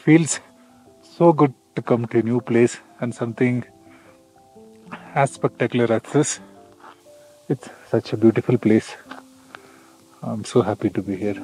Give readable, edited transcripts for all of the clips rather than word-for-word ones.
feels so good to come to a new place and something as spectacular as this. It's such a beautiful place. I'm so happy to be here.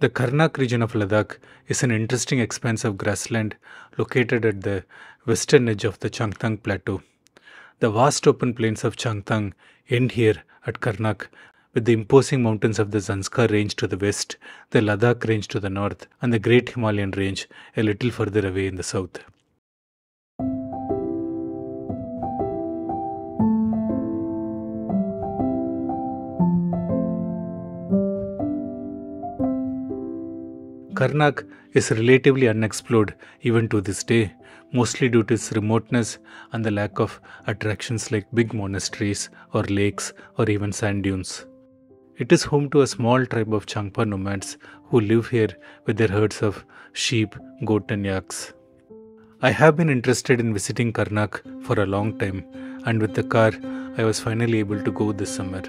The Kharnak region of Ladakh is an interesting expanse of grassland located at the western edge of the Changtang Plateau. The vast open plains of Changtang end here at Kharnak, with the imposing mountains of the Zanskar Range to the west, the Ladakh Range to the north, and the Great Himalayan Range a little further away in the south. Kharnak is relatively unexplored even to this day, mostly due to its remoteness and the lack of attractions like big monasteries or lakes or even sand dunes. It is home to a small tribe of Changpa nomads who live here with their herds of sheep, goat and yaks. I have been interested in visiting Kharnak for a long time, and with the car I was finally able to go this summer.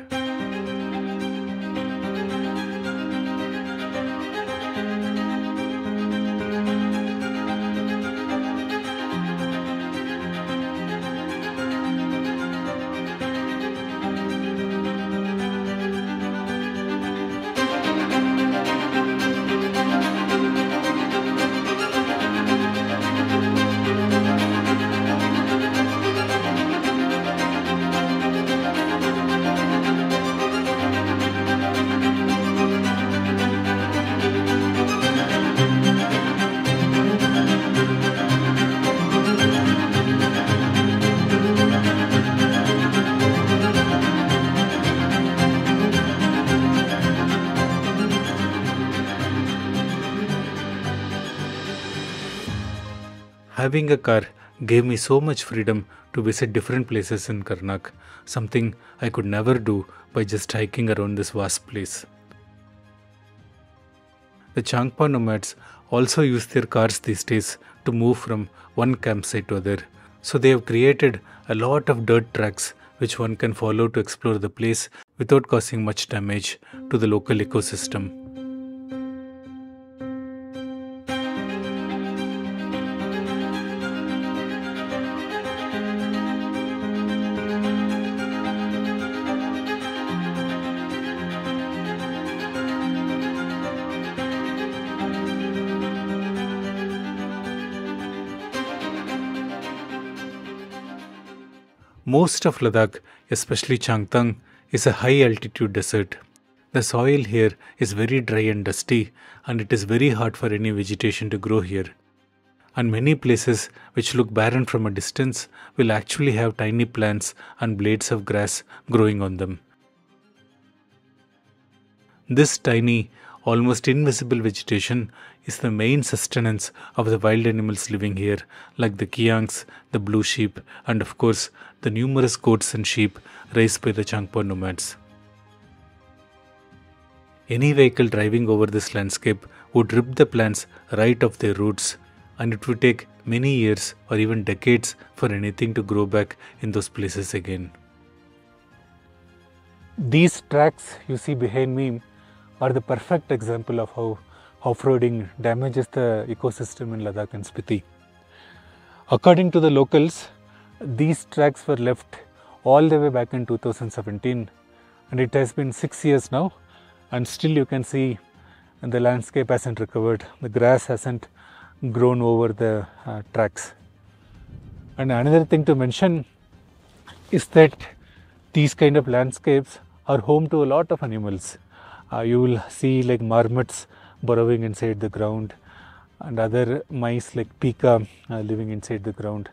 Having a car gave me so much freedom to visit different places in Kharnak, something I could never do by just hiking around this vast place. The Changpa nomads also use their cars these days to move from one campsite to other, so they have created a lot of dirt tracks which one can follow to explore the place without causing much damage to the local ecosystem. Most of Ladakh, especially Changtang, is a high-altitude desert. The soil here is very dry and dusty, and it is very hard for any vegetation to grow here. And many places which look barren from a distance will actually have tiny plants and blades of grass growing on them. This tiny, almost invisible vegetation is the main sustenance of the wild animals living here, like the kiangs, the blue sheep, and of course, the numerous goats and sheep raised by the Changpa nomads. Any vehicle driving over this landscape would rip the plants right off their roots, and it would take many years or even decades for anything to grow back in those places again. These tracks you see behind me are the perfect example of how off-roading damages the ecosystem in Ladakh and Spiti. According to the locals, these tracks were left all the way back in 2017, and it has been 6 years now, and still you can see the landscape hasn't recovered. The grass hasn't grown over the tracks. And another thing to mention is that these kind of landscapes are home to a lot of animals. You will see like marmots burrowing inside the ground, and other mice like pika living inside the ground.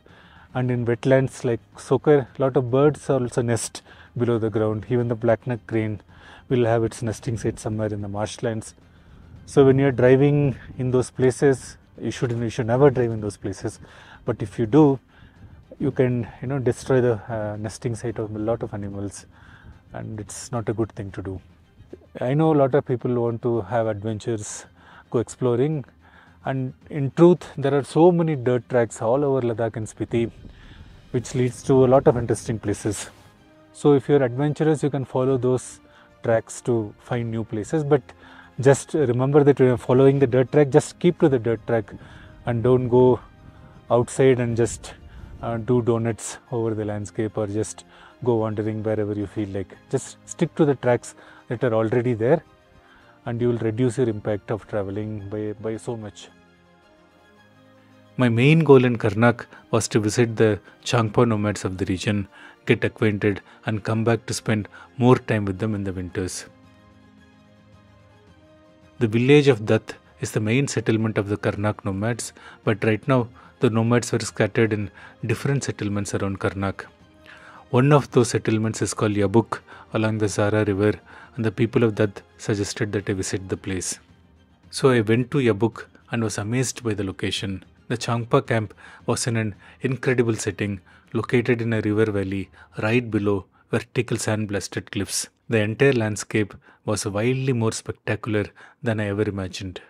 And in wetlands like Sokar, a lot of birds also nest below the ground. Even the black-neck crane will have its nesting site somewhere in the marshlands. So when you're driving in those places, you should never drive in those places. But if you do, you can destroy the nesting site of a lot of animals, and it's not a good thing to do. I know a lot of people want to have adventures, go exploring, and in truth there are so many dirt tracks all over Ladakh and Spiti, which leads to a lot of interesting places. So if you're adventurous, you can follow those tracks to find new places, but just remember that when you're following the dirt track, just keep to the dirt track and don't go outside and just do donuts over the landscape or just go wandering wherever you feel like. Just stick to the tracks that are already there, and you will reduce your impact of traveling by so much. My main goal in Kharnak was to visit the Changpa nomads of the region, get acquainted, and come back to spend more time with them in the winters. The village of Dutt is the main settlement of the Kharnak nomads, but right now the nomads were scattered in different settlements around Kharnak. One of those settlements is called Yabuk along the Zara river, and the people of Dutt suggested that I visit the place. So I went to Yabuk and was amazed by the location. The Changpa camp was in an incredible setting, located in a river valley right below vertical sand-blasted cliffs. The entire landscape was wildly more spectacular than I ever imagined.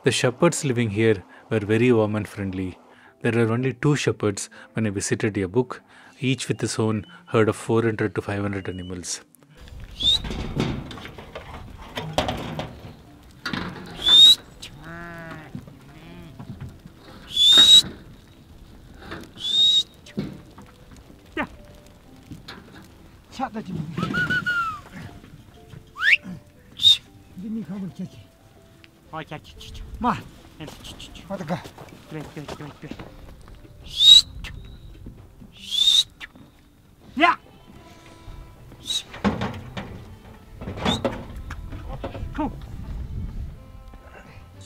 The shepherds living here were very warm and friendly. There were only 2 shepherds when I visited Yabuk, each with his own herd of 400 to 500 animals.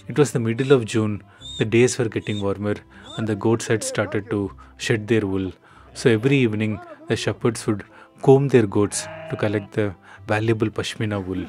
It was the middle of June, the days were getting warmer, and the goats had started to shed their wool. So every evening, the shepherds would comb their goats to collect the valuable pashmina wool.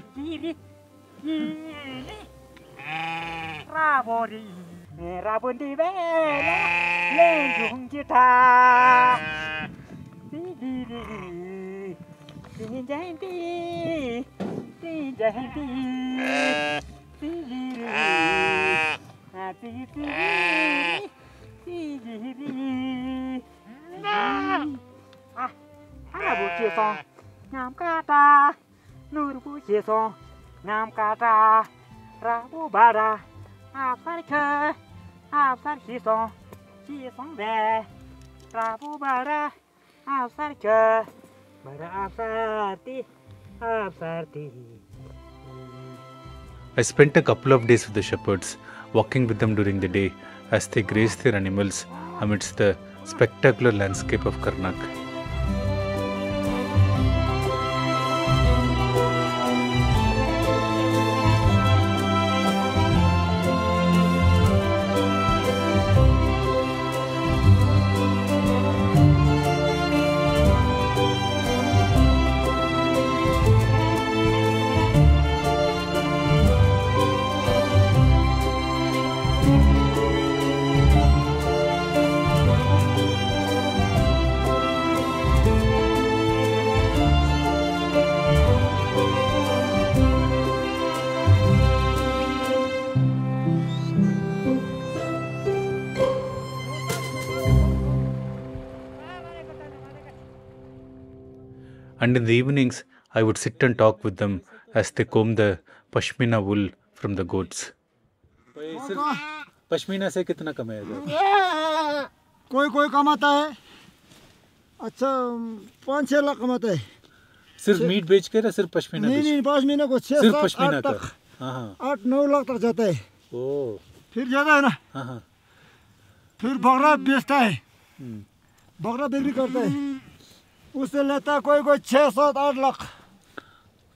I spent a couple of days with the shepherds, walking with them during the day as they grazed their animals amidst the spectacular landscape of Kharnak. And in the evenings, I would sit and talk with them as they comb the pashmina wool from the goats. Pashmina से कितना कमाएगा? कोई कोई कमाता है, अच्छा 5-6 लाख कमाता है। सिर्फ मीट बेच कर या सिर्फ पश्मीना? नहीं, पश्मीना को 6-7 तक, 8-9 लाख तक जाता है। ओ, फिर ज्यादा है ना। फिर बकरा बेचता है, बकरा बिक्री करता है, उससे लेता है कोई 6-7-8 लाख।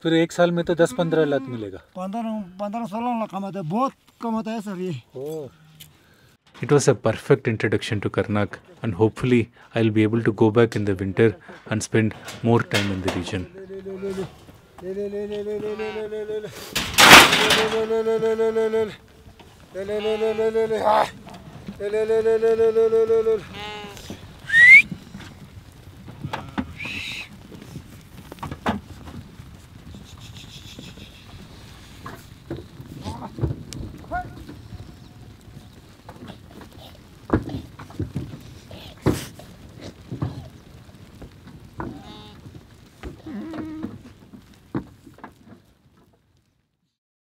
फिर एक साल में तो 10-15 लाख मिलेगा। 15-16 लाख कमाता है, बहुत कमाता है सर ये। It was a perfect introduction to Kharnak, and hopefully I'll be able to go back in the winter and spend more time in the region.